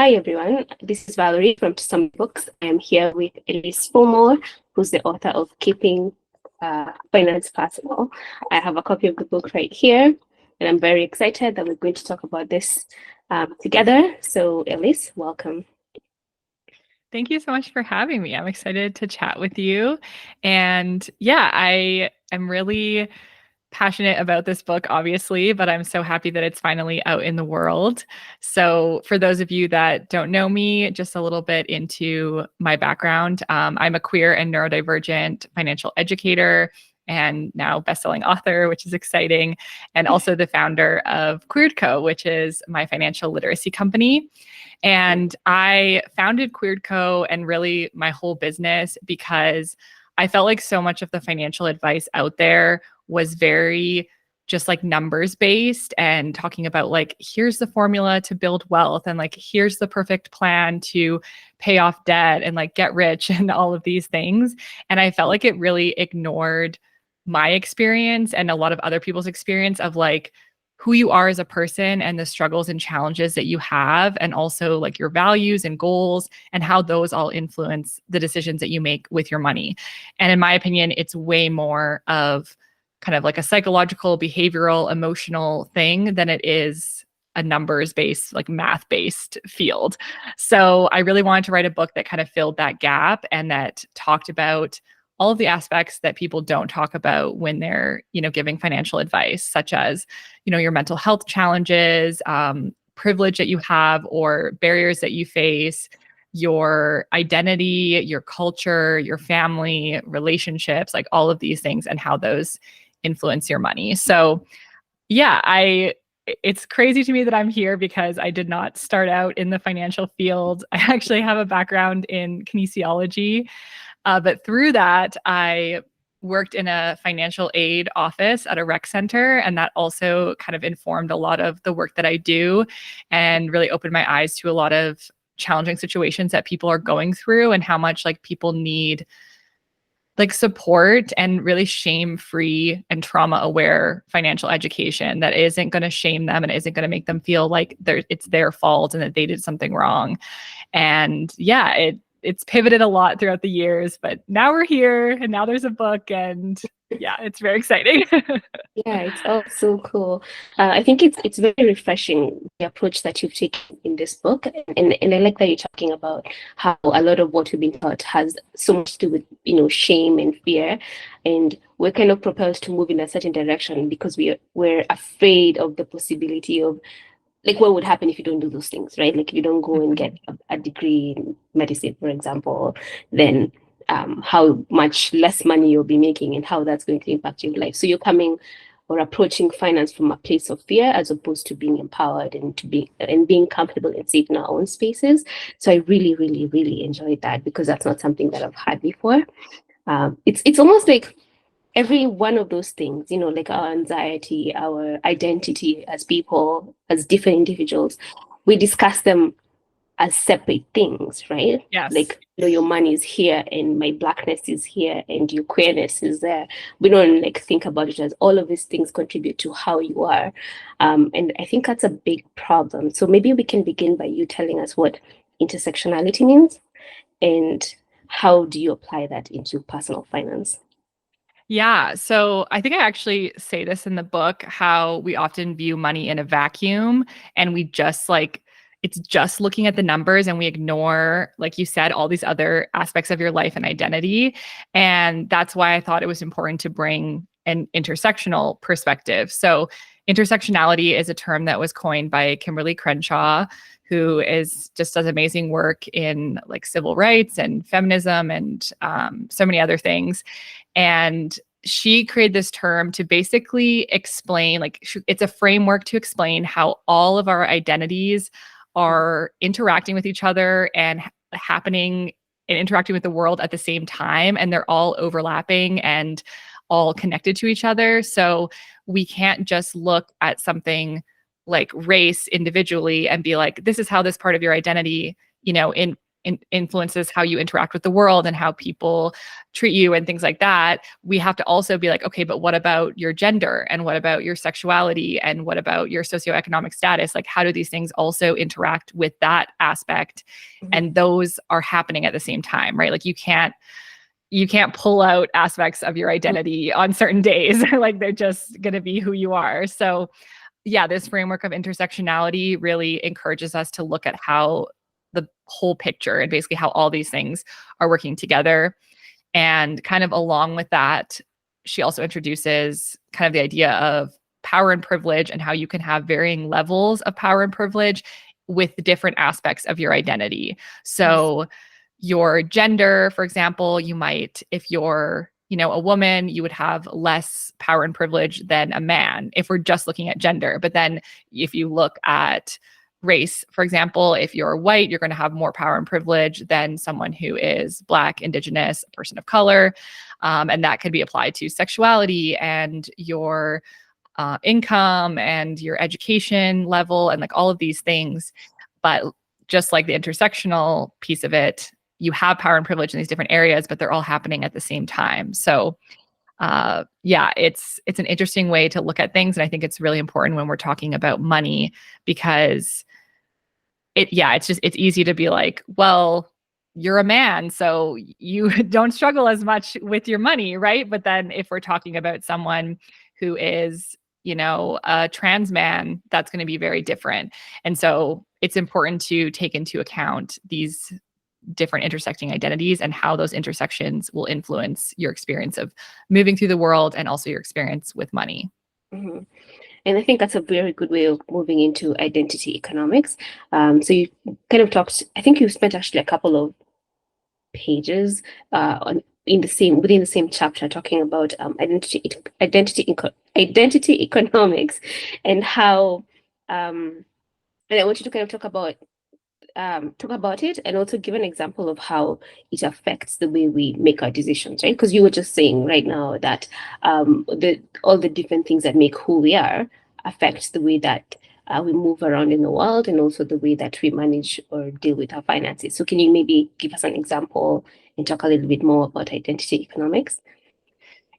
Hi everyone, this is Valerie from Some Books. I'm here with Ellyce Fulmore, who's the author of Keeping Finance Possible. I have a copy of the book right here, and I'm very excited that we're going to talk about this together. So Ellyce, welcome. Thank you so much for having me. I'm excited to chat with you. And yeah, I am really passionate about this book, obviously, but I'm so happy that it's finally out in the world. So, for those of you that don't know me, just a little bit into my background. I'm a queer and neurodivergent financial educator and now best-selling author, which is exciting, and also the founder of Queered Co, which is my financial literacy company. And I founded Queered Co and really my whole business because I felt like so much of the financial advice out there was very just like numbers based and talking about like, here's the formula to build wealth and like, here's the perfect plan to pay off debt and like get rich and all of these things. And I felt like it really ignored my experience and a lot of other people's experience of like who you are as a person and the struggles and challenges that you have, and also like your values and goals and how those all influence the decisions that you make with your money. And in my opinion, it's way more of kind of like a psychological, behavioral, emotional thing than it is a numbers based, like math based field. So I really wanted to write a book that kind of filled that gap and that talked about all of the aspects that people don't talk about when they're, giving financial advice, such as, your mental health challenges, privilege that you have or barriers that you face, your identity, your culture, your family, relationships, like all of these things and how those influence your money. So yeah, it's crazy to me that I'm here because I did not start out in the financial field. I actually have a background in kinesiology. But through that, I worked in a financial aid office at a rec center. And that also kind of informed a lot of the work that I do and really opened my eyes to a lot of challenging situations that people are going through and how much like people need like support and really shame-free and trauma-aware financial education that isn't going to shame them and isn't going to make them feel like it's their fault and that they did something wrong. And yeah, it's pivoted a lot throughout the years, but now we're here and now there's a book and yeah, it's very exciting. Yeah, it's all so cool. I think it's very refreshing, the approach that you've taken in this book, and I like that you're talking about how a lot of what we've been taught has so much to do with shame and fear, and we're kind of propelled to move in a certain direction because we're afraid of the possibility of like what would happen if you don't do those things, right? Like if you don't go and get a degree in medicine, for example, then how much less money you'll be making and how that's going to impact your life. So you're coming or approaching finance from a place of fear as opposed to being empowered and being comfortable and safe in our own spaces. So I really, really, really enjoyed that because that's not something that I've had before. It's almost like every one of those things, like our anxiety, our identity as people, as different individuals, we discuss them as separate things, right? Yes. Like, your money is here and my blackness is here and your queerness is there. We don't like think about it as all of these things contribute to how you are. And I think that's a big problem. So maybe we can begin by you telling us what intersectionality means and how do you apply that into personal finance? Yeah. So I think I actually say this in the book, how we often view money in a vacuum and we just like, it's just looking at the numbers and we ignore, like you said, all these other aspects of your life and identity. And that's why I thought it was important to bring an intersectional perspective. So intersectionality is a term that was coined by Kimberly Crenshaw, who just does amazing work in like civil rights and feminism and so many other things. And she created this term to basically explain, like, it's a framework to explain how all of our identities are interacting with each other and happening and interacting with the world at the same time. And they're all overlapping and all connected to each other. So we can't just look at something like race individually and be like, this is how this part of your identity, influences how you interact with the world and how people treat you and things like that, we have to also be like, okay, but what about your gender, and what about your sexuality, and what about your socioeconomic status? Like, how do these things also interact with that aspect? And those are happening at the same time, right? Like, you can't pull out aspects of your identity on certain days. Like, they're just going to be who you are. So yeah, this framework of intersectionality really encourages us to look at how the whole picture and basically how all these things are working together. And kind of along with that, she also introduces kind of the idea of power and privilege and how you can have varying levels of power and privilege with different aspects of your identity. So your gender, for example, you might, if you're a woman, you would have less power and privilege than a man if we're just looking at gender. But then if you look at race, for example, if you're white, you're going to have more power and privilege than someone who is Black, Indigenous, a person of color. And that could be applied to sexuality and your income and your education level and like all of these things. But just like the intersectional piece of it, you have power and privilege in these different areas, but they're all happening at the same time. So yeah, it's an interesting way to look at things. And I think it's really important when we're talking about money, because it's easy to be like, well, you're a man, so you don't struggle as much with your money, right? But then if we're talking about someone who is, a trans man, that's going to be very different. And so it's important to take into account these different intersecting identities and how those intersections will influence your experience of moving through the world and also your experience with money. And I think that's a very good way of moving into identity economics. So you kind of talked, I think you spent actually a couple of pages within the same chapter talking about identity economics, and how and I want you to kind of talk about it, and also give an example of how it affects the way we make our decisions, right? Because you were just saying right now that all the different things that make who we are affects the way that we move around in the world, and also the way that we manage or deal with our finances. So can you maybe give us an example and talk a little bit more about identity economics?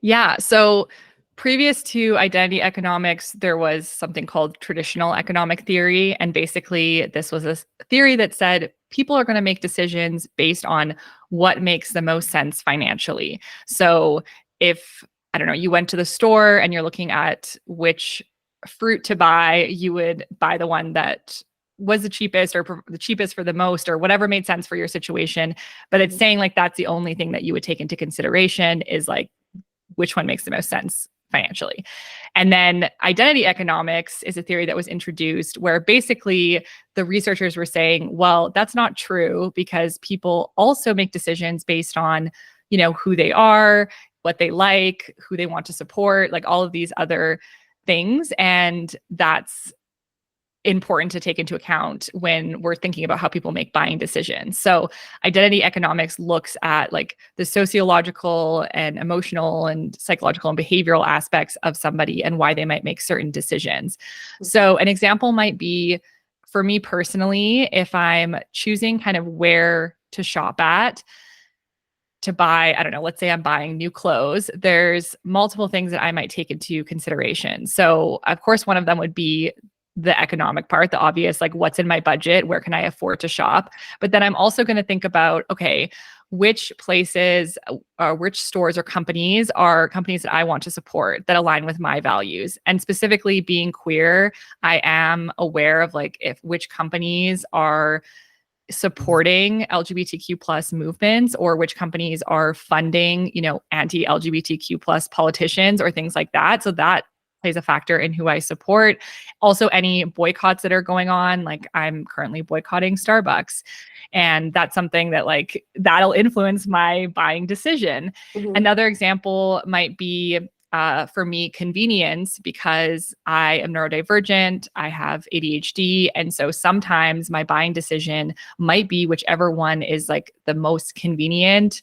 Yeah. So previous to identity economics, there was something called traditional economic theory. And basically, this was a theory that said people are going to make decisions based on what makes the most sense financially. So if, I don't know, you went to the store and you're looking at which fruit to buy, you would buy the one that was the cheapest, or the cheapest for the most, or whatever made sense for your situation. But it's saying like that's the only thing that you would take into consideration, is like which one makes the most sense financially. And then identity economics is a theory that was introduced where basically the researchers were saying, well, that's not true, because people also make decisions based on, who they are, what they like, who they want to support, like all of these other things. And that's important to take into account when we're thinking about how people make buying decisions. So identity economics looks at like the sociological and emotional and psychological and behavioral aspects of somebody and why they might make certain decisions. So an example might be, for me personally, if I'm choosing kind of where to shop at to buy, I don't know, let's say I'm buying new clothes, there's multiple things that I might take into consideration. So of course, one of them would be the economic part, the obvious, like what's in my budget, where can I afford to shop? But then I'm also going to think about, okay, which places or which stores or companies are companies that I want to support that align with my values. And specifically being queer, I am aware of like which companies are supporting LGBTQ plus movements, or which companies are funding, anti-LGBTQ plus politicians or things like that. So that plays a factor in who I support. Also, any boycotts that are going on, like I'm currently boycotting Starbucks. And that's something that that'll influence my buying decision. Another example might be for me, convenience, because I am neurodivergent, I have ADHD. And so sometimes my buying decision might be whichever one is like the most convenient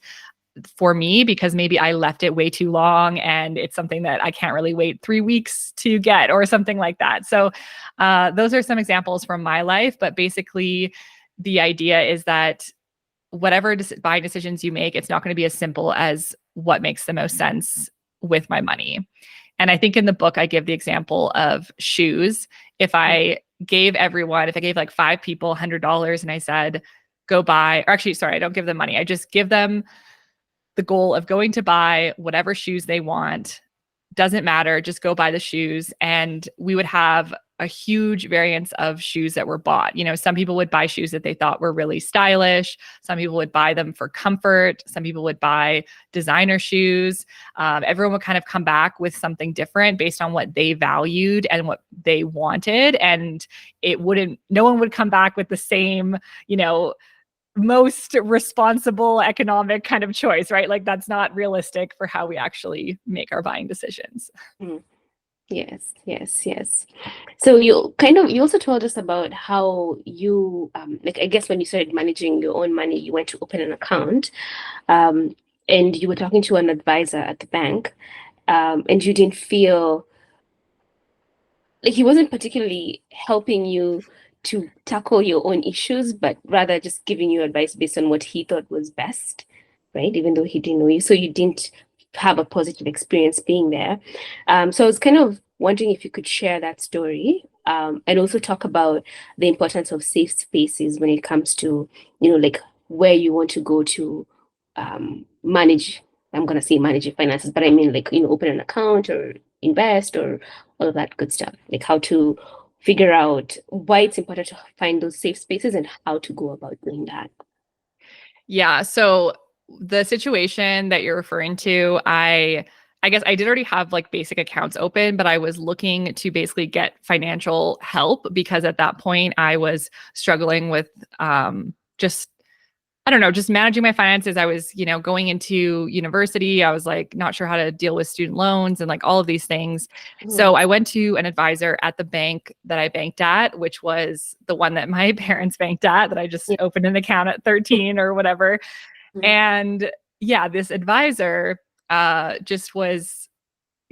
for me, because maybe I left it way too long and it's something that I can't really wait 3 weeks to get or something like that. So those are some examples from my life. But basically, the idea is that whatever buying decisions you make, it's not going to be as simple as what makes the most sense with my money. And I think in the book, I give the example of shoes. If I gave like 5 people $100 and I said, go buy, or actually, sorry, I don't give them money. I just give them the goal of going to buy whatever shoes they want. Doesn't matter, just go buy the shoes. And we would have a huge variance of shoes that were bought. You know, some people would buy shoes that they thought were really stylish. Some people would buy them for comfort. Some people would buy designer shoes. Everyone would kind of come back with something different based on what they valued and what they wanted. And no one would come back with the same, you know, most responsible economic kind of choice, right? Like that's not realistic for how we actually make our buying decisions. Mm. Yes. So you also told us about how you, like, I guess when you started managing your own money, you went to open an account, and you were talking to an advisor at the bank, and you didn't feel like he wasn't particularly helping you to tackle your own issues, but rather just giving you advice based on what he thought was best, right? Even though he didn't know you. So you didn't have a positive experience being there. So I was kind of wondering if you could share that story, and also talk about the importance of safe spaces when it comes to, you know, like where you want to go to manage, I'm going to say manage your finances, but I mean like, you know, open an account or invest or all of that good stuff, like how to figure out why it's important to find those safe spaces and how to go about doing that. Yeah. So the situation that you're referring to, I guess I did already have like basic accounts open, but I was looking to basically get financial help because at that point I was struggling with just I don't know, just managing my finances. I was, you know, going into university. I was like not sure how to deal with student loans and like all of these things. So I went to an advisor at the bank that I banked at, which was the one that my parents banked at, that I just opened an account at 13 or whatever. And yeah, this advisor just was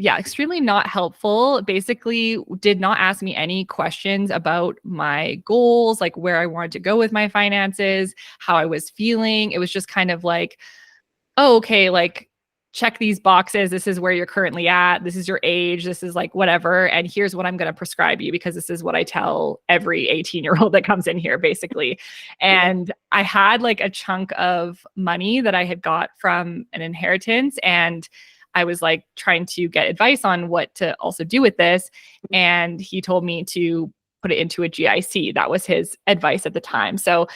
extremely not helpful. Basically, did not ask me any questions about my goals, like where I wanted to go with my finances, how I was feeling. It was just kind of like, oh, okay, like check these boxes. This is where you're currently at. This is your age. This is like whatever. And here's what I'm going to prescribe you because this is what I tell every 18-year-old that comes in here, basically. And I had like a chunk of money that I had got from an inheritance, and I was like trying to get advice on what to also do with this. And he told me to put it into a GIC. That was his advice at the time. So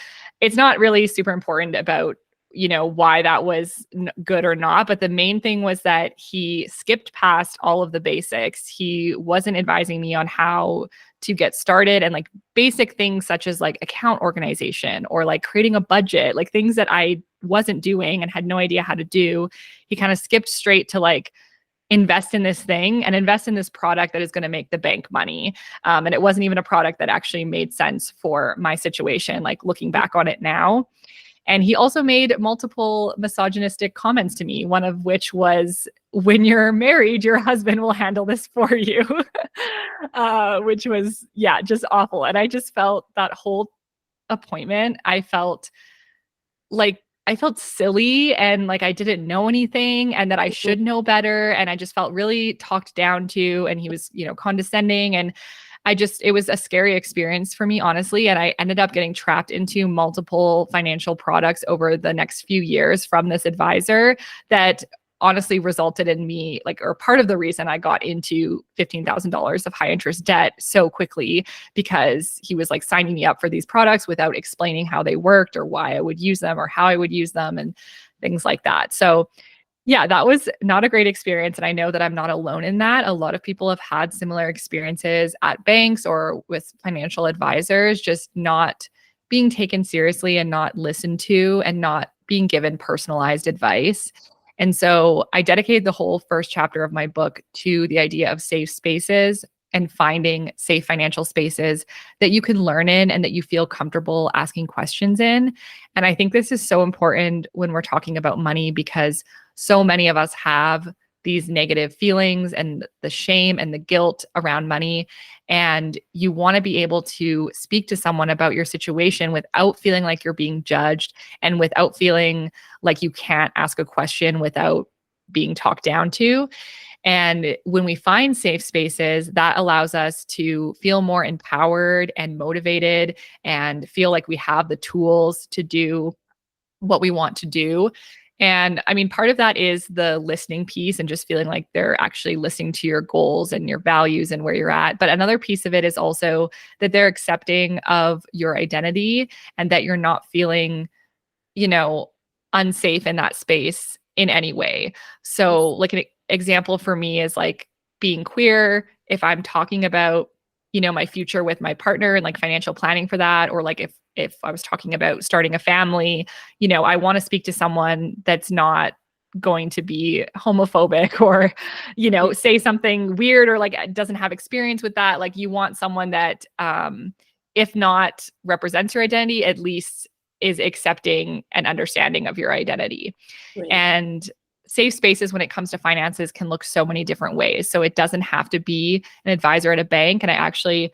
it's not really super important about, you know, why that was good or not. But the main thing was that he skipped past all of the basics. He wasn't advising me on how to get started and like basic things such as like account organization or like creating a budget, like things that I wasn't doing and had no idea how to do. He kind of skipped straight to like invest in this thing and invest in this product that is going to make the bank money. And it wasn't even a product that actually made sense for my situation, like looking back on it now. And he also made multiple misogynistic comments to me, one of which was, when you're married, your husband will handle this for you, which was, just awful. And I just felt that whole appointment, I felt silly and like I didn't know anything and that I should know better. And I just felt really talked down to, and he was, you know, condescending. And it was a scary experience for me, honestly. And I ended up getting trapped into multiple financial products over the next few years from this advisor that honestly resulted in me or part of the reason I got into $15,000 of high interest debt so quickly, because he was like signing me up for these products without explaining how they worked or why I would use them or how I would use them and things like that. So yeah, that was not a great experience. And I know that I'm not alone in that. A lot of people have had similar experiences at banks or with financial advisors, just not being taken seriously and not listened to and not being given personalized advice. And so I dedicated the whole first chapter of my book to the idea of safe spaces and finding safe financial spaces that you can learn in and that you feel comfortable asking questions in. And I think this is so important when we're talking about money, because so many of us have these negative feelings and the shame and the guilt around money. And you want to be able to speak to someone about your situation without feeling like you're being judged and without feeling like you can't ask a question without being talked down to. And when we find safe spaces, that allows us to feel more empowered and motivated and feel like we have the tools to do what we want to do. And I mean, part of that is the listening piece and just feeling like they're actually listening to your goals and your values and where you're at. But another piece of it is also that they're accepting of your identity and that you're not feeling, you know, unsafe in that space in any way. So, like an example for me is like being queer. If I'm talking about, my future with my partner and like financial planning for that, or like if I was talking about starting a family, I want to speak to someone that's not going to be homophobic or, say something weird or like doesn't have experience with that. Like you want someone that, if not represents your identity, at least is accepting and understanding of your identity. Right. And safe spaces when it comes to finances can look so many different ways. So it doesn't have to be an advisor at a bank. And I actually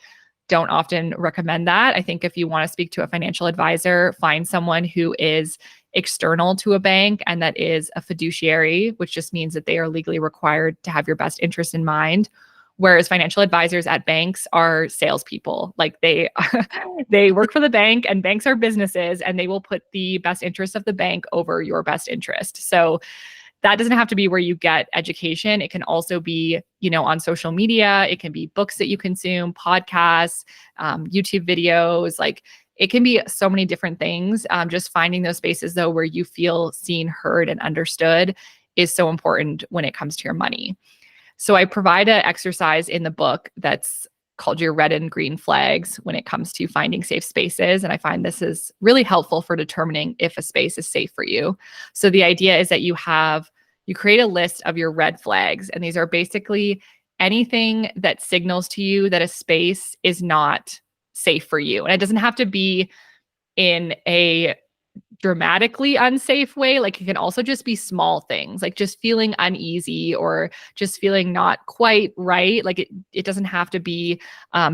don't often recommend that. I think if you want to speak to a financial advisor, find someone who is external to a bank and that is a fiduciary, which just means that they are legally required to have your best interest in mind. Whereas financial advisors at banks are salespeople. Like they they work for the bank and banks are businesses and they will put the best interest of the bank over your best interest. So that doesn't have to be where you get education. It can also be, on social media. It can be books that you consume, podcasts, YouTube videos. Like it can be so many different things. Just finding those spaces though where you feel seen, heard, and understood is so important when it comes to your money. So I provide an exercise in the book that's called your red and green flags when it comes to finding safe spaces. And I find this is really helpful for determining if a space is safe for you. So the idea is that you create a list of your red flags. And these are basically anything that signals to you that a space is not safe for you. And it doesn't have to be in a dramatically unsafe way. Like it can also just be small things, like just feeling uneasy or just feeling not quite right. Like it doesn't have to be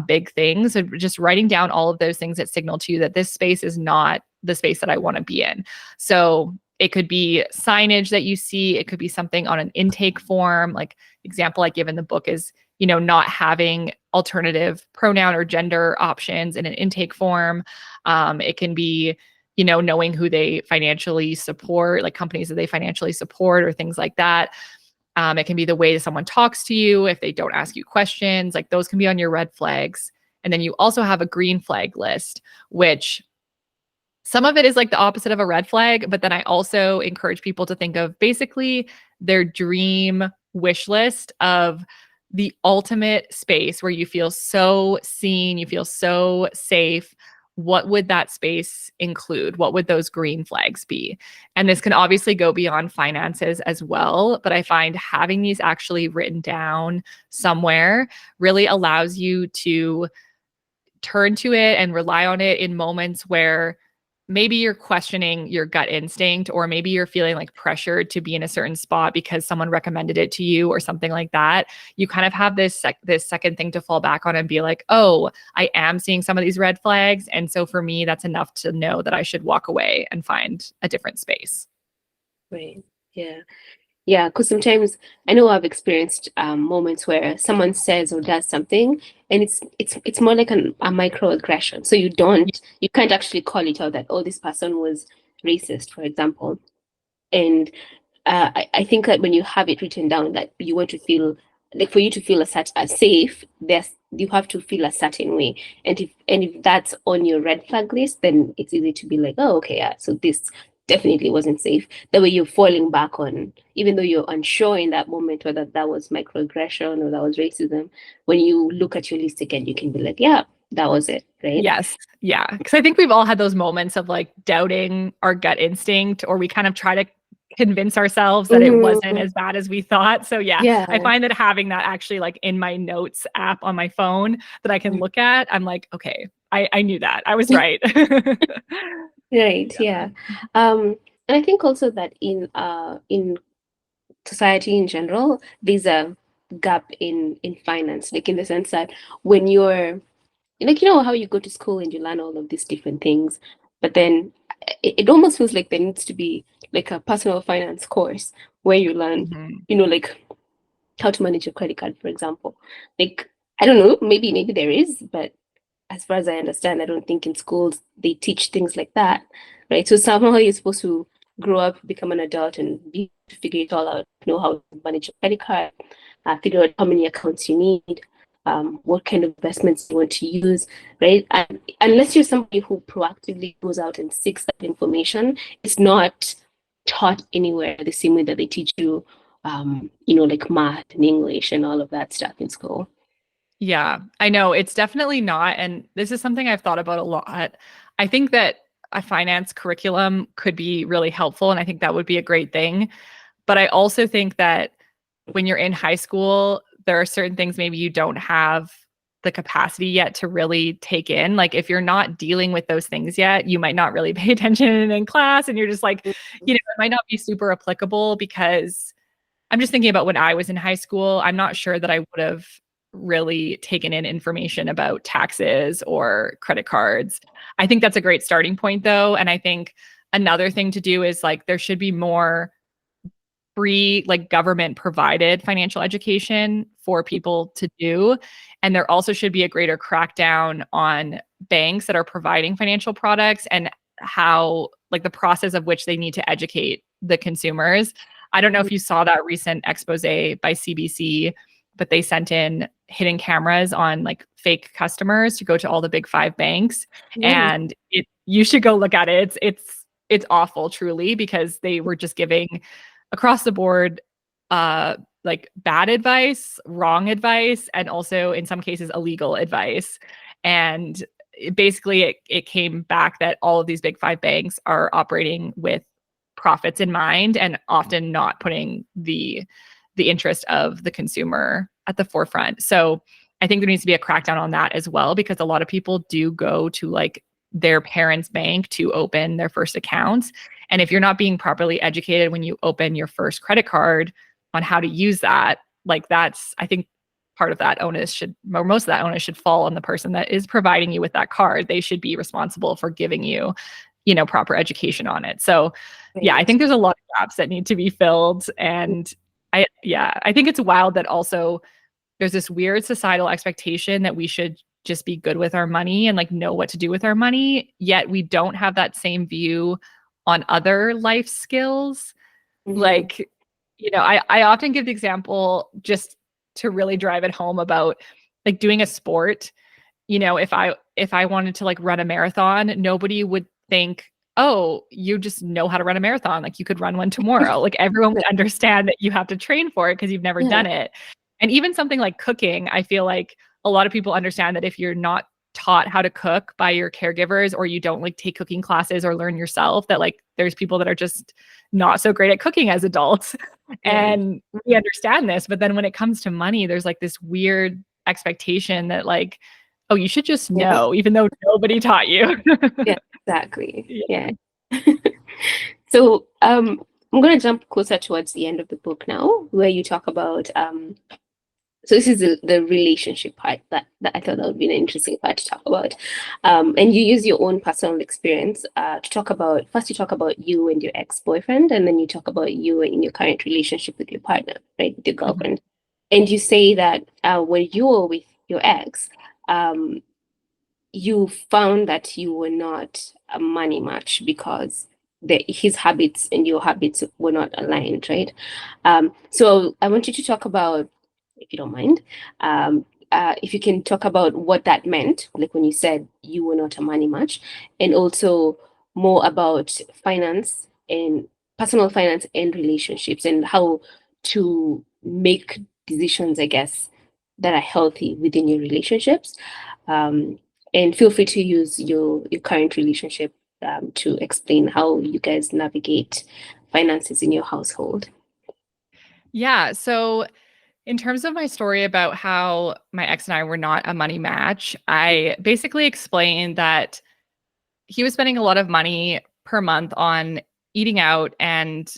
big things. So just writing down all of those things that signal to you that this space is not the space that I want to be in. So it could be signage that you see. It could be something on an intake form. Like example I give in the book is, not having alternative pronoun or gender options in an intake form. It can be knowing who they financially support, like companies that they financially support or things like that. It can be the way that someone talks to you if they don't ask you questions, like those can be on your red flags. And then you also have a green flag list, which some of it is like the opposite of a red flag, but then I also encourage people to think of basically their dream wish list of the ultimate space where you feel so seen, you feel so safe. What would that space include? What would those green flags be? And this can obviously go beyond finances as well, but I find having these actually written down somewhere really allows you to turn to it and rely on it in moments where maybe you're questioning your gut instinct, or maybe you're feeling like pressured to be in a certain spot because someone recommended it to you or something like that. You kind of have this second thing to fall back on and be like, oh, I am seeing some of these red flags. And so for me, that's enough to know that I should walk away and find a different space. Right. Yeah. Yeah, because sometimes I know I've experienced moments where someone says or does something, and it's more like a microaggression. So you can't actually call it out that, oh, this person was racist, for example. And I think that when you have it written down that you want to feel like, for you to feel as safe, you have to feel a certain way. And if that's on your red flag list, then it's easy to be like, oh, okay, yeah, so this definitely wasn't safe. That way you're falling back on, even though you're unsure in that moment whether that was microaggression or that was racism, when you look at your list again, you can be like, yeah, that was it, right? Yes. Yeah. Because I think we've all had those moments of like doubting our gut instinct, or we kind of try to convince ourselves that it wasn't as bad as we thought. So yeah, I find that having that actually like in my notes app on my phone that I can look at, I'm like, okay, I knew that. I was right. Right. Yeah. And I think also that in society in general, there's a gap in finance, like in the sense that when you're like, you know how you go to school and you learn all of these different things, but then it almost feels like there needs to be like a personal finance course where you learn, Mhm. like how to manage your credit card, for example. Like, I don't know, maybe there is, but as far as I understand, I don't think in schools they teach things like that, right? So somehow you're supposed to grow up, become an adult, and be able to figure it all out, know how to manage your credit card, figure out how many accounts you need, what kind of investments you want to use, right? And unless you're somebody who proactively goes out and seeks that information, it's not taught anywhere the same way that they teach you, like math and English and all of that stuff in school. Yeah, I know it's definitely not. And this is something I've thought about a lot. I think that a finance curriculum could be really helpful, and I think that would be a great thing. But I also think that when you're in high school, there are certain things maybe you don't have the capacity yet to really take in. Like if you're not dealing with those things yet, you might not really pay attention in class, and you're just like, it might not be super applicable because I'm just thinking about when I was in high school. I'm not sure that I would have really taken in information about taxes or credit cards. I think that's a great starting point though. And I think another thing to do is like there should be more free, like government provided financial education for people to do. And there also should be a greater crackdown on banks that are providing financial products and how, like, the process of which they need to educate the consumers. I don't know if you saw that recent expose by CBC, but they sent in hidden cameras on like fake customers to go to all the big five banks. Yeah. And you should go look at it. It's awful, truly, because they were just giving across the board like bad advice, wrong advice, and also in some cases illegal advice. And it came back that all of these big five banks are operating with profits in mind and often not putting the interest of the consumer at the forefront. So I think there needs to be a crackdown on that as well, because a lot of people do go to like their parents' bank to open their first accounts. And if you're not being properly educated when you open your first credit card on how to use that, like I think part of that onus should, or most of that onus should fall on the person that is providing you with that card. They should be responsible for giving you, proper education on it. So yeah, I Right. think there's a lot of gaps that need to be filled. And I think it's wild that also there's this weird societal expectation that we should just be good with our money and like know what to do with our money, yet we don't have that same view on other life skills. Mhm. Like, I often give the example just to really drive it home about like doing a sport. If I wanted to like run a marathon, nobody would think, oh, you just know how to run a marathon, like you could run one tomorrow. Like everyone would understand that you have to train for it because you've never Yeah. done it. And even something like cooking, I feel like a lot of people understand that if you're not taught how to cook by your caregivers, or you don't like take cooking classes or learn yourself, that like there's people that are just not so great at cooking as adults. Right. And we understand this, but then when it comes to money, there's like this weird expectation that like, oh, you should just Yeah. know, even though nobody taught you. Yeah. Exactly. Yeah. Yeah. So I'm gonna jump closer towards the end of the book now, where you talk about so this is the relationship part that I thought that would be an interesting part to talk about. And you use your own personal experience to talk about, first you talk about you and your ex-boyfriend, and then you talk about you in your current relationship with your partner, right, with your Mhm. girlfriend. And you say that when you were with your ex, um, you found that you were not a money match because his habits and your habits were not aligned, right? So I want you to talk about, if you don't mind, if you can talk about what that meant, like when you said you were not a money match, and also more about finance and personal finance and relationships and how to make decisions, I guess, that are healthy within your relationships. Um, and feel free to use your current relationship to explain how you guys navigate finances in your household. Yeah. So, in terms of my story about how my ex and I were not a money match, I basically explained that he was spending a lot of money per month on eating out and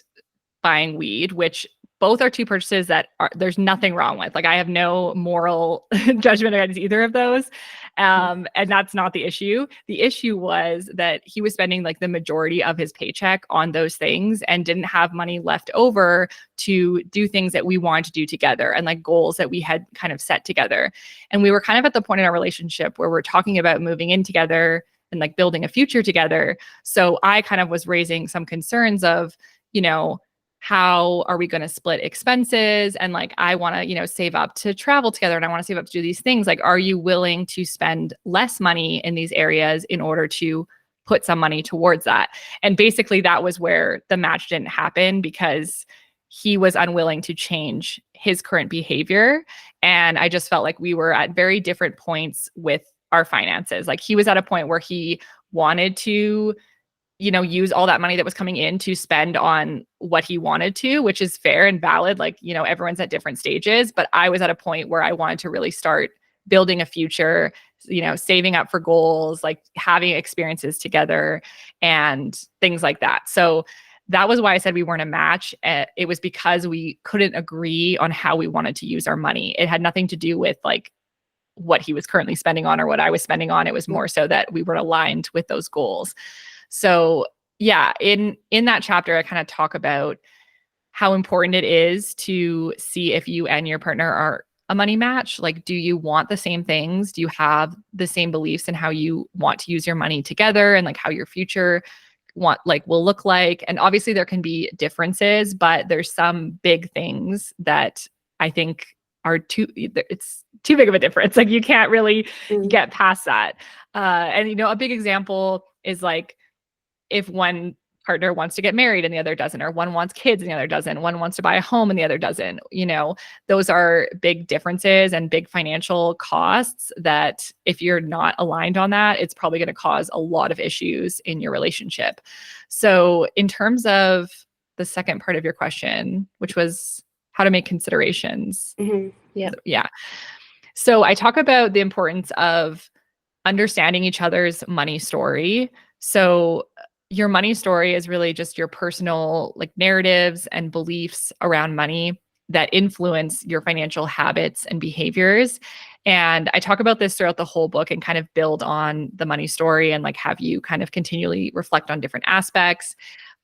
buying weed, which both are two purchases that there's nothing wrong with. Like, I have no moral judgment against either of those. And that's not the issue. The issue was that he was spending like the majority of his paycheck on those things and didn't have money left over to do things that we wanted to do together and like goals that we had kind of set together. And we were kind of at the point in our relationship where we're talking about moving in together and like building a future together. So I kind of was raising some concerns of, how are we going to split expenses? And like, I want to, save up to travel together and I want to save up to do these things. Like, are you willing to spend less money in these areas in order to put some money towards that? And basically that was where the match didn't happen, because he was unwilling to change his current behavior. And I just felt like we were at very different points with our finances. Like, he was at a point where he wanted to use all that money that was coming in to spend on what he wanted to, which is fair and valid. Like, everyone's at different stages, but I was at a point where I wanted to really start building a future, saving up for goals, like having experiences together and things like that. So that was why I said we weren't a match. It was because we couldn't agree on how we wanted to use our money. It had nothing to do with like what he was currently spending on or what I was spending on. It was more so that we were aligned with those goals. So yeah, in that chapter, I kind of talk about how important it is to see if you and your partner are a money match. Like, do you want the same things? Do you have the same beliefs in how you want to use your money together and like how your future will look like? And obviously there can be differences, but there's some big things that I think it's too big of a difference. Like, you can't really get past that. And a big example is like, if one partner wants to get married and the other doesn't, or one wants kids and the other doesn't, one wants to buy a home and the other doesn't, those are big differences and big financial costs that if you're not aligned on that, it's probably going to cause a lot of issues in your relationship. So in terms of the second part of your question, which was how to make considerations. Yeah. So I talk about the importance of understanding each other's money story. So your money story is really just your personal like narratives and beliefs around money that influence your financial habits and behaviors. And I talk about this throughout the whole book and kind of build on the money story and like have you kind of continually reflect on different aspects.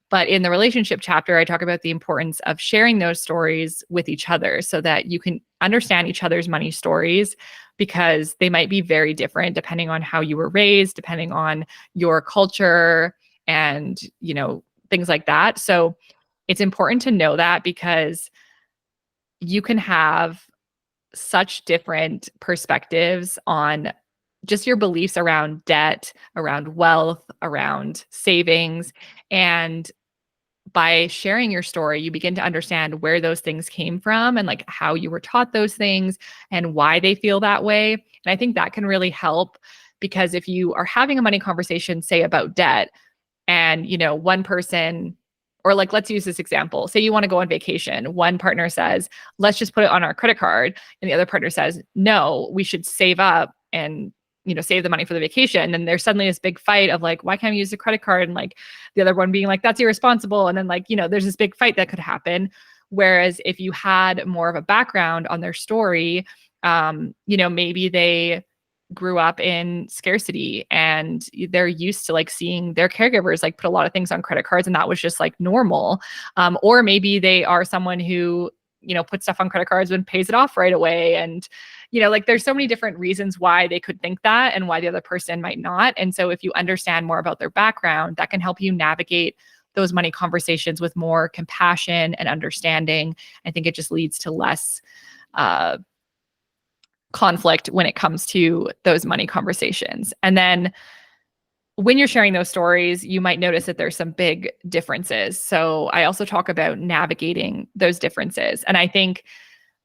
But in the relationship chapter, I talk about the importance of sharing those stories with each other so that you can understand each other's money stories, because they might be very different depending on how you were raised, depending on your culture and, things like that. So it's important to know that, because you can have such different perspectives on just your beliefs around debt, around wealth, around savings. And by sharing your story, you begin to understand where those things came from and like how you were taught those things and why they feel that way. And I think that can really help, because if you are having a money conversation, say about debt, and one person, or like, let's use this example, say you want to go on vacation, one partner says, let's just put it on our credit card, and the other partner says, no, we should save up and save the money for the vacation. And then there's suddenly this big fight of like, why can't we use the credit card? And like the other one being like, that's irresponsible. And then like, there's this big fight that could happen. Whereas if you had more of a background on their story, maybe they grew up in scarcity and they're used to like seeing their caregivers like put a lot of things on credit cards, and that was just like normal. Or maybe they are someone who, puts stuff on credit cards and pays it off right away. And, like there's so many different reasons why they could think that and why the other person might not. And so if you understand more about their background, that can help you navigate those money conversations with more compassion and understanding. I think it just leads to less conflict when it comes to those money conversations. And then when you're sharing those stories, you might notice that there's some big differences. So I also talk about navigating those differences. And I think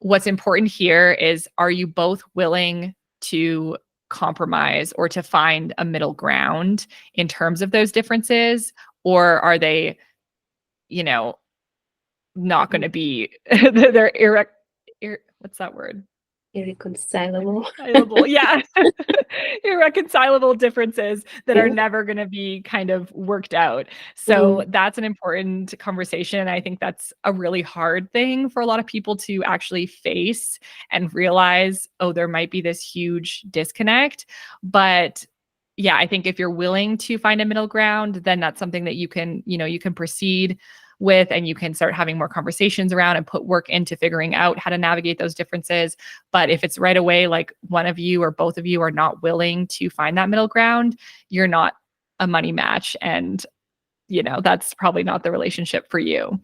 what's important here is, are you both willing to compromise or to find a middle ground in terms of those differences? Or are they, not going to be, they're what's that word? Irreconcilable. Yeah. irreconcilable differences that are Yeah. never going to be kind of worked out. So that's an important conversation. I think that's a really hard thing for a lot of people to actually face and realize, oh, there might be this huge disconnect. But yeah, I think if you're willing to find a middle ground, then that's something that you can, you can proceed with, and you can start having more conversations around and put work into figuring out how to navigate those differences. But if it's right away, like one of you or both of you are not willing to find that middle ground, you're not a money match. And, that's probably not the relationship for you.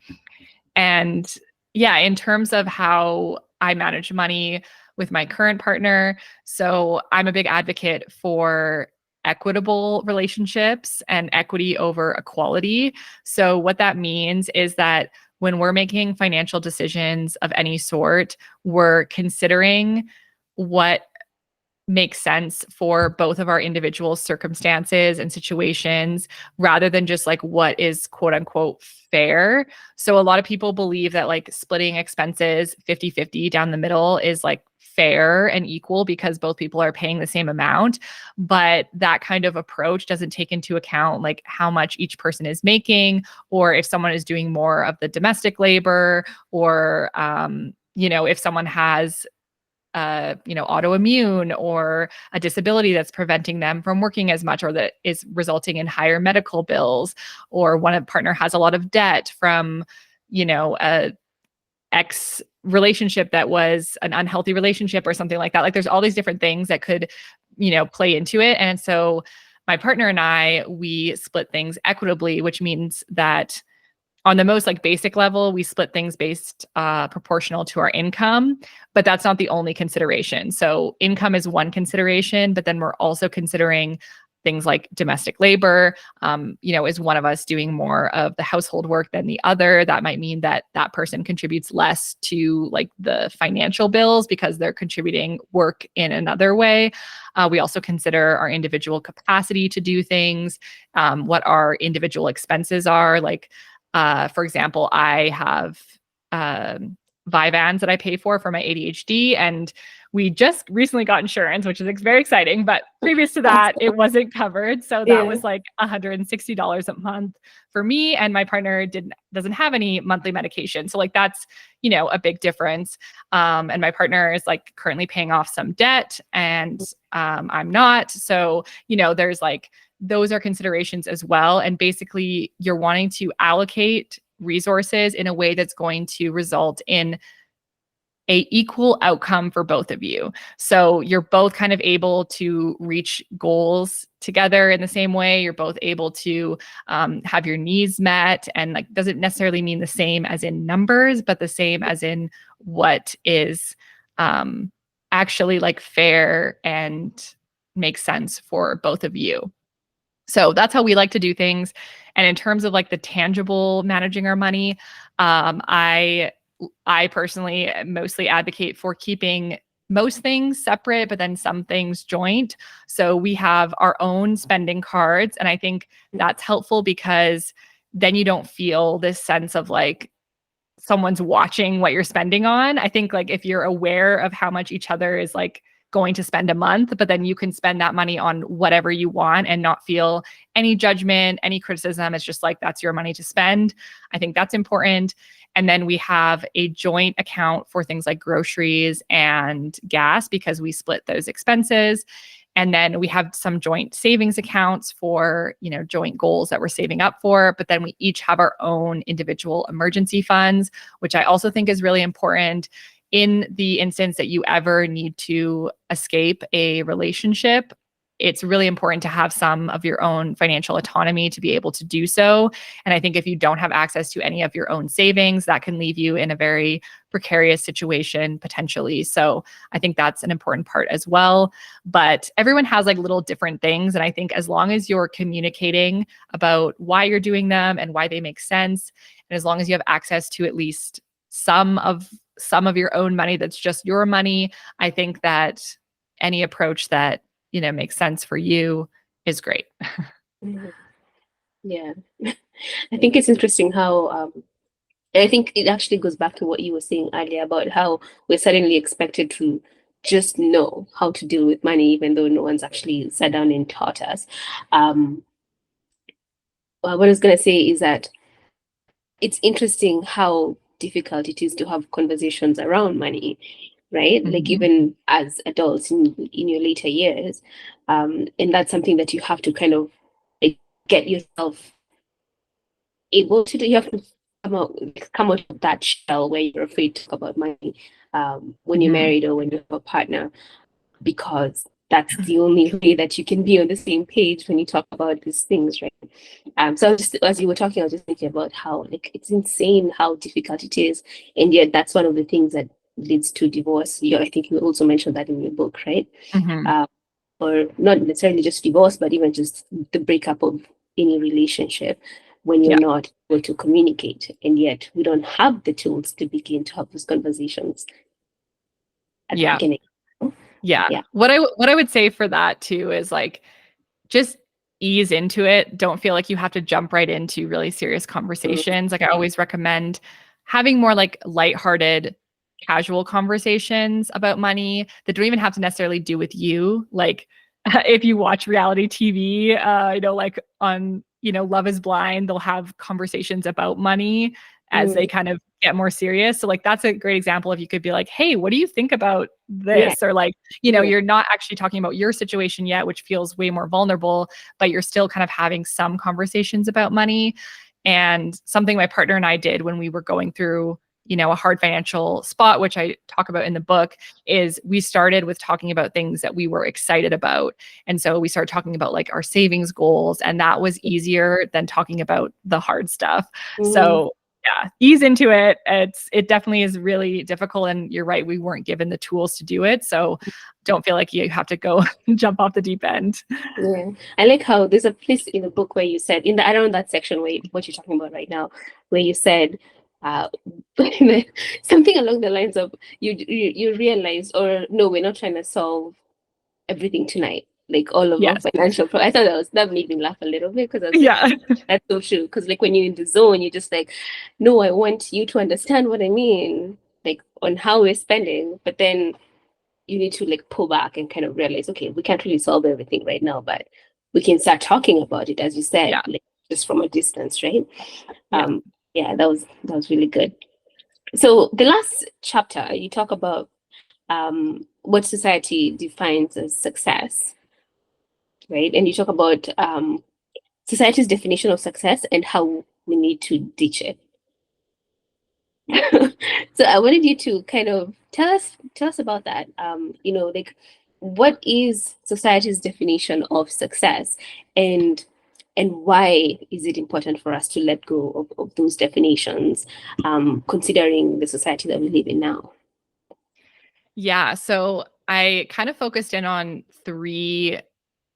And yeah, in terms of how I manage money with my current partner, so I'm a big advocate for equitable relationships and equity over equality. So what that means is that when we're making financial decisions of any sort, we're considering what makes sense for both of our individual circumstances and situations rather than just like what is quote unquote fair. So a lot of people believe that like splitting expenses 50-50 down the middle is like fair and equal because both people are paying the same amount. But that kind of approach doesn't take into account like how much each person is making, or if someone is doing more of the domestic labor, or if someone has autoimmune or a disability that's preventing them from working as much, or that is resulting in higher medical bills, or one partner has a lot of debt from, a ex relationship that was an unhealthy relationship or something like that. Like there's all these different things that could, play into it. And so my partner and I, we split things equitably, which means that on the most like basic level, we split things based proportional to our income, but that's not the only consideration. So income is one consideration, but then we're also considering things like domestic labor. Is one of us doing more of the household work than the other? That might mean that that person contributes less to like the financial bills because they're contributing work in another way. We also consider our individual capacity to do things, what our individual expenses are. Like, for example, I have Vyvanse that I pay for my ADHD, and we just recently got insurance, which is very exciting. But previous to that, it wasn't covered. So that was like $160 a month for me, and my partner doesn't have any monthly medication. So like that's, a big difference. And my partner is like currently paying off some debt, and I'm not. So, there's like, those are considerations as well. And basically you're wanting to allocate resources in a way that's going to result in a equal outcome for both of you. So you're both kind of able to reach goals together in the same way. You're both able to have your needs met, and like doesn't necessarily mean the same as in numbers, but the same as in what is actually like fair and makes sense for both of you. So that's how we like to do things. And in terms of like the tangible managing our money, I personally mostly advocate for keeping most things separate, but then some things joint. So we have our own spending cards. And I think that's helpful because then you don't feel this sense of like someone's watching what you're spending on. I think like if you're aware of how much each other is like going to spend a month, but then you can spend that money on whatever you want and not feel any judgment, any criticism. It's just like, that's your money to spend. I think that's important. And then we have a joint account for things like groceries and gas because we split those expenses. And then we have some joint savings accounts for, joint goals that we're saving up for. But then we each have our own individual emergency funds, which I also think is really important in the instance that you ever need to escape a relationship. It's really important to have some of your own financial autonomy to be able to do so. And I think if you don't have access to any of your own savings, that can leave you in a very precarious situation potentially. So I think that's an important part as well. But everyone has like little different things. And I think as long as you're communicating about why you're doing them and why they make sense, and as long as you have access to at least some of your own money that's just your money, I think that any approach that makes sense for you is great. Yeah. I think it's interesting how I think it actually goes back to what you were saying earlier about how we're suddenly expected to just know how to deal with money, even though no one's actually sat down and taught us. What I was going to say is that it's interesting how difficult it is to have conversations around money, right? Like Mhm. even as adults in your later years. And that's something that you have to kind of like, get yourself able to do. You have to come out of that shell where you're afraid to talk about money when you're Mhm. married or when you have a partner, because that's the only way that you can be on the same page when you talk about these things, right? So just as you were talking, I was just thinking about how like it's insane how difficult it is, and yet that's one of the things that leads to divorce. I think you also mentioned that in your book, right? Mhm. Um, or not necessarily just divorce, but even just the breakup of any relationship when you're Yeah. not able to communicate, and yet we don't have the tools to begin to have those conversations at the Yeah. beginning. Yeah. Yeah. What I would say for that too is like just ease into it. Don't feel like you have to jump right into really serious Mm, conversations. Like I always recommend having more like lighthearted, casual conversations about money that don't even have to necessarily do with you. Like if you watch reality TV, like on, Love is Blind, they'll have conversations about money as they mm, kind of get more serious. So like that's a great example if you could be like, "Hey, what do you think about yeah. this?" Or like, Yeah. you're not actually talking about your situation yet, which feels way more vulnerable, but you're still kind of having some conversations about money. And something my partner and I did when we were going through, a hard financial spot, which I talk about in the book, is we started with talking about things that we were excited about. And so we started talking about like our savings goals, and that was easier than talking about the hard stuff. Mm, So yeah, ease into it. It definitely is really difficult. And you're right, we weren't given the tools to do it. So don't feel like you have to go jump off the deep end. yeah. I like how there's a place in the book where you said in the around that section where what you're talking about right now, where you said uh something along the lines of you realized, or no, we're not trying to solve everything tonight, like all of our Yes. financial I thought that made me laugh a little bit, because I was like, Yeah. that's so true. Because like when you're in the zone, you're just like, no, I want you to understand what I mean, like on how we're spending, but then you need to like pull back and kind of realize, okay, we can't really solve everything right now, but we can start talking about it, as you said, Yeah. like just from a distance, right? Yeah. Yeah, that was really good. So the last chapter, you talk about what society defines as success, right? And you talk about society's definition of success and how we need to ditch it. So I wanted you to kind of tell us about that. Like what is society's definition of success, and why is it important for us to let go of those definitions, considering the society that we live in now? Yeah. So I kind of focused in on three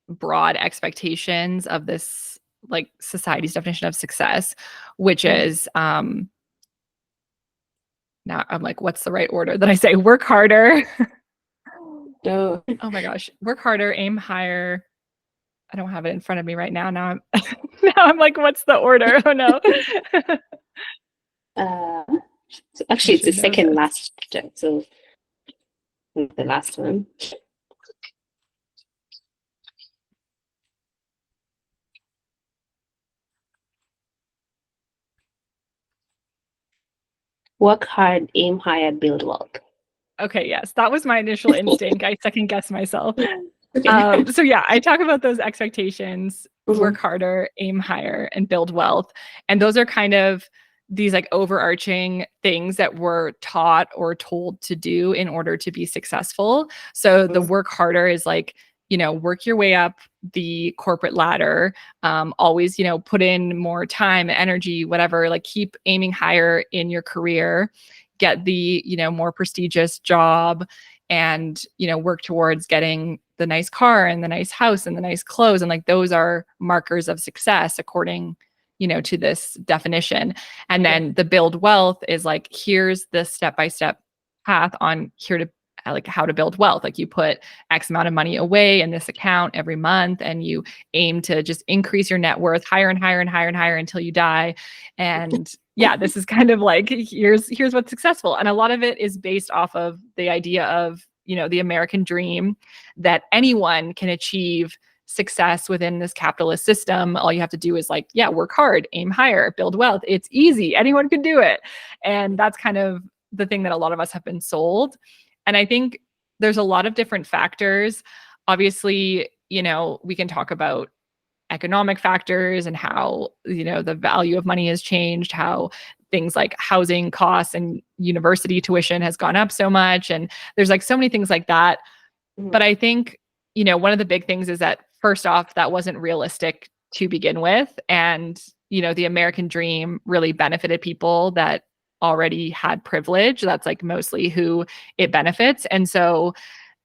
broad expectations of this like society's definition of success, which Mm. is now I'm like, what's the right order that I say? Work harder. Oh, Oh my gosh. Work harder, aim higher. I don't have it in front of me right now. Now I'm now I'm like, what's the order? Oh no. uh, so I actually, it's the should know second this. last chapter. So the last one. Work hard, aim higher, build wealth. Okay, yes. That was my initial instinct. I second guessed myself. Okay. So yeah, I talk about those expectations, Mhm. work harder, aim higher, and build wealth. And those are kind of these like overarching things that we're taught or told to do in order to be successful. So the work harder is like, work your way up the corporate ladder. Always, put in more time, energy, whatever, like keep aiming higher in your career, get the, more prestigious job, and work towards getting the nice car and the nice house and the nice clothes, and like those are markers of success according to this definition. And Yeah. then the build wealth is like, here's the step by step path on here to like how to build wealth. Like you put X amount of money away in this account every month, and you aim to just increase your net worth higher and higher and higher and higher until you die. And yeah, this is kind of like, here's what's successful. And a lot of it is based off of the idea of, the American dream, that anyone can achieve success within this capitalist system. All you have to do is work hard, aim higher, build wealth. It's easy. Anyone can do it. And that's kind of the thing that a lot of us have been sold. And I think there's a lot of different factors. Obviously, we can talk about economic factors and how, the value of money has changed, how things like housing costs and university tuition has gone up so much. And there's so many things like that. But I think, one of the big things is that, first off, that wasn't realistic to begin with. And, the American dream really benefited people that already had privilege. That's mostly who it benefits. And so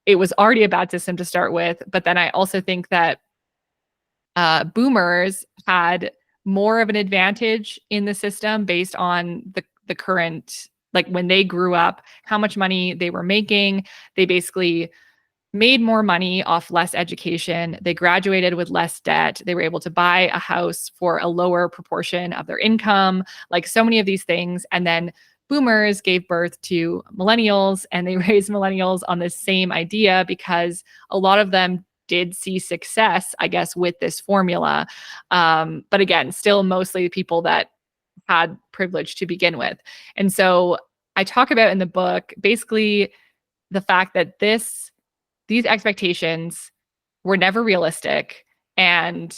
it was already a bad system to start with. But then I also think that boomers had more of an advantage in the system based on the current, when they grew up, how much money they were making. They basically made more money off less education. They graduated with less debt. They were able to buy a house for a lower proportion of their income, so many of these things. And then boomers gave birth to millennials, and they raised millennials on this same idea because a lot of them did see success, I guess, with this formula. But again, still mostly people that had privilege to begin with. And so I talk about in the book, basically the fact that these expectations were never realistic, and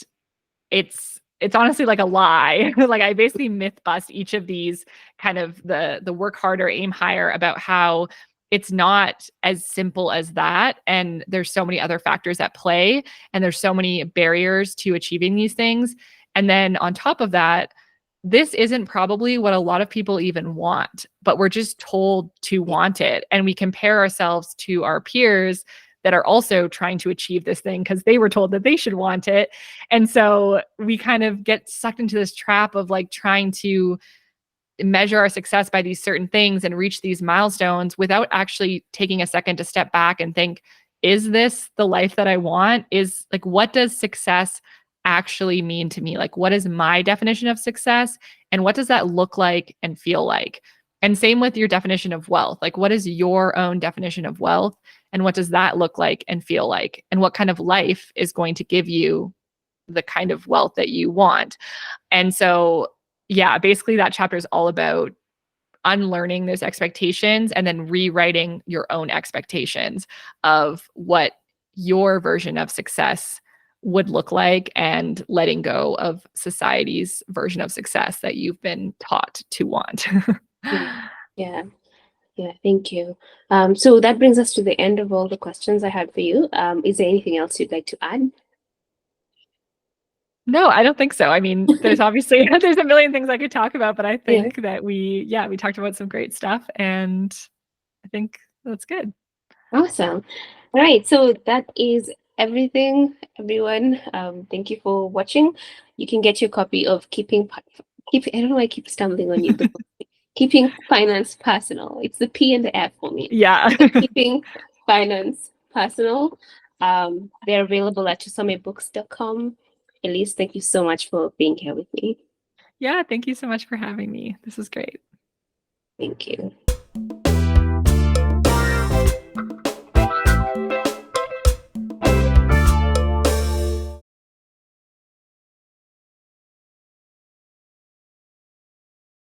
it's honestly a lie. I basically myth bust each of these, kind of the work harder, aim higher, about how it's not as simple as that, and there's so many other factors at play, and there's so many barriers to achieving these things. And then on top of that, this isn't probably what a lot of people even want, but we're just told to want it, and we compare ourselves to our peers that are also trying to achieve this thing because they were told that they should want it. And so we kind of get sucked into this trap of trying to measure our success by these certain things and reach these milestones without actually taking a second to step back and think, is this the life that I want? Is what does success actually mean to me? What is my definition of success? And what does that look like and feel like? And same with your definition of wealth. What is your own definition of wealth? And what does that look like and feel like? And what kind of life is going to give you the kind of wealth that you want? And so, yeah, basically that chapter is all about unlearning those expectations and then rewriting your own expectations of what your version of success would look like, and letting go of society's version of success that you've been taught to want. Yeah. Yeah, thank you. So that brings us to the end of all the questions I had for you. Is there anything else you'd like to add? No, I don't think so. I mean, there's obviously there's a million things I could talk about, but I think that we talked about some great stuff, and I think that's good. Awesome. All right, so that is everything, everyone. Thank you for watching. You can get your copy of I don't know why I keep stumbling on you. The book. Keeping Finance Personal. It's the P and the F for me. Yeah. Keeping Finance Personal. They're available at tusomebooks.com. Ellyce, thank you so much for being here with me. Yeah, thank you so much for having me. This was great. Thank you.